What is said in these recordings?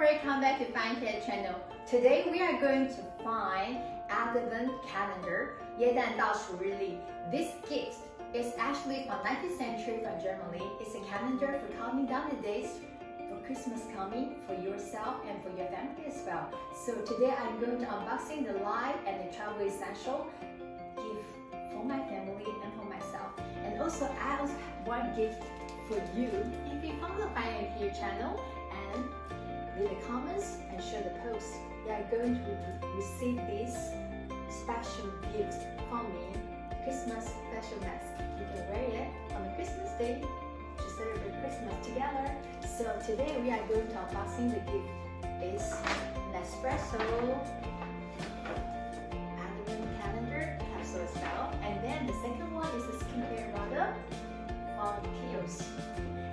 welcome back to Find Here channel. Today we are going to find Advent calendar, 耶诞倒数日历. This gift is actually from 19th century from Germany. It's a calendar for counting down the days for Christmas coming for yourself and for your family as well. So today I'm going to unboxing the live and the travel essential gift for my family and for myself. And also I also have one gift for you. If you follow Find Here channel and leave the comments and share the post, you are going to receive this special gift from me, Christmas special mask. You can wear it on the Christmas day to celebrate Christmas together. So today we are going to unboxing the gift. It's an espresso Advent calendar capsule as well. And then the second one is a skincare product from Kiosk.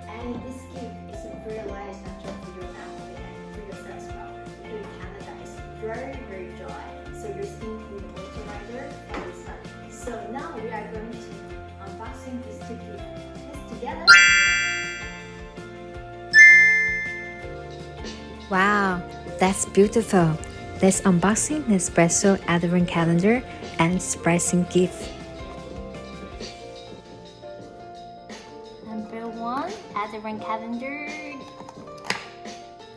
And this gift is a very light essential for your family and for yourself as well. Here in Canada, it's very dry, so your skin will be moisturizer and it's fun. So now we are going to unboxing these two gifts together. Wow, that's beautiful. Let's unboxing the special Advent calendar and surprising gift. Number one, Advent calendar.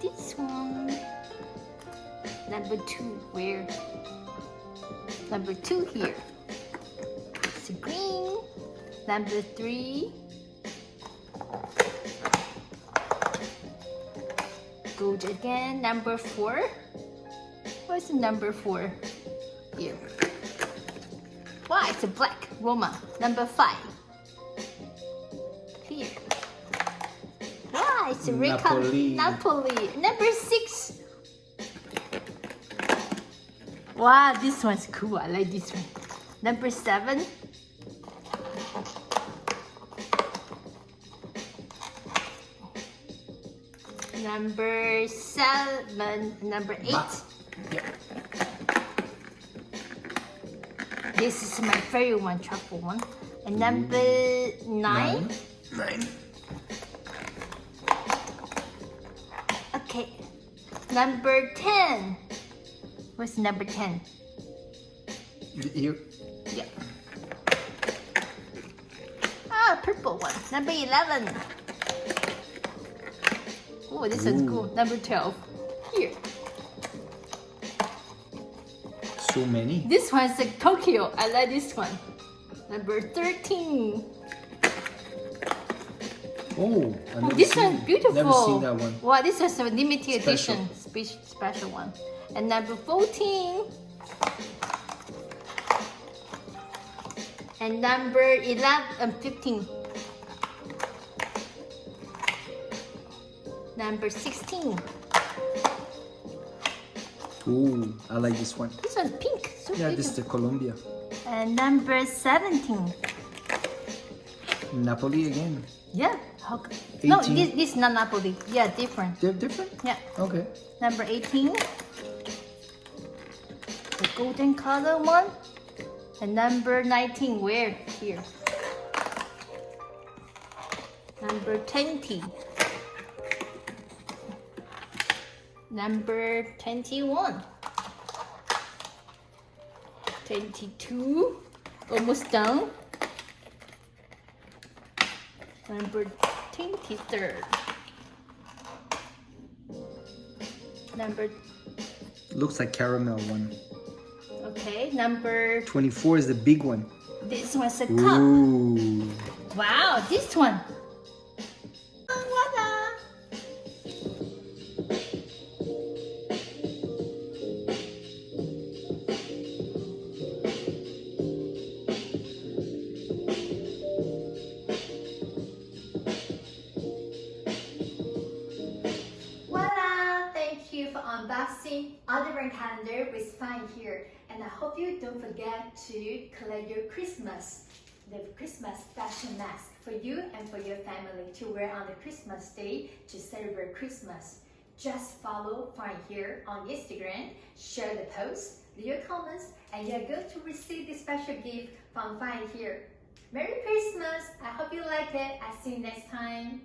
This one. Number two, where? Number two here. It's green. Number three. Gold again. Number four. What's the number four? Here. Wow, it's a black Roma. Number five. Here. Wow, it's a red color. Napoli. Number six. Wow, this one's cool. I like this one. Number seven. Number seven. Number eight. This is my favorite one, truffle one. And number nine. Okay. Number 10. What's number 10? Here. Yeah. Ah, purple one. Number 11. Oh, this one's cool. Number 12. Here. So many. This one's a Tokyo. I like this one. Number 13. Oh, This one's beautiful. Never seen that one. Wow, this is a limited Special. edition, special one. And number 14. And number 11 and 15. Number 16. Ooh, I like this one. This one's pink. So Yeah, this is beautiful. the Colombia. And number 17. Napoli again. Yeah. No, 18. this is not Napoli. Yeah, different. They're different? Yeah. Okay. Number 18. The golden color one. And number 19, where? Here. Number 20. Number 21. 22. Almost done. Number 23rd. Number, Looks like caramel one. okay, number, 24 is the big one. this one's a cup. Ooh. Wow, this one. Voila. Voila! Thank you for unboxing Advent calendar with Find Here. And I hope you don't forget to collect your the Christmas fashion mask for you and for your family to wear on the Christmas day to celebrate Christmas. Just follow Find Here on Instagram, share the post, leave your comments, and you're going to receive this special gift from Find Here. Merry Christmas! I hope you like it. I'll see you next time.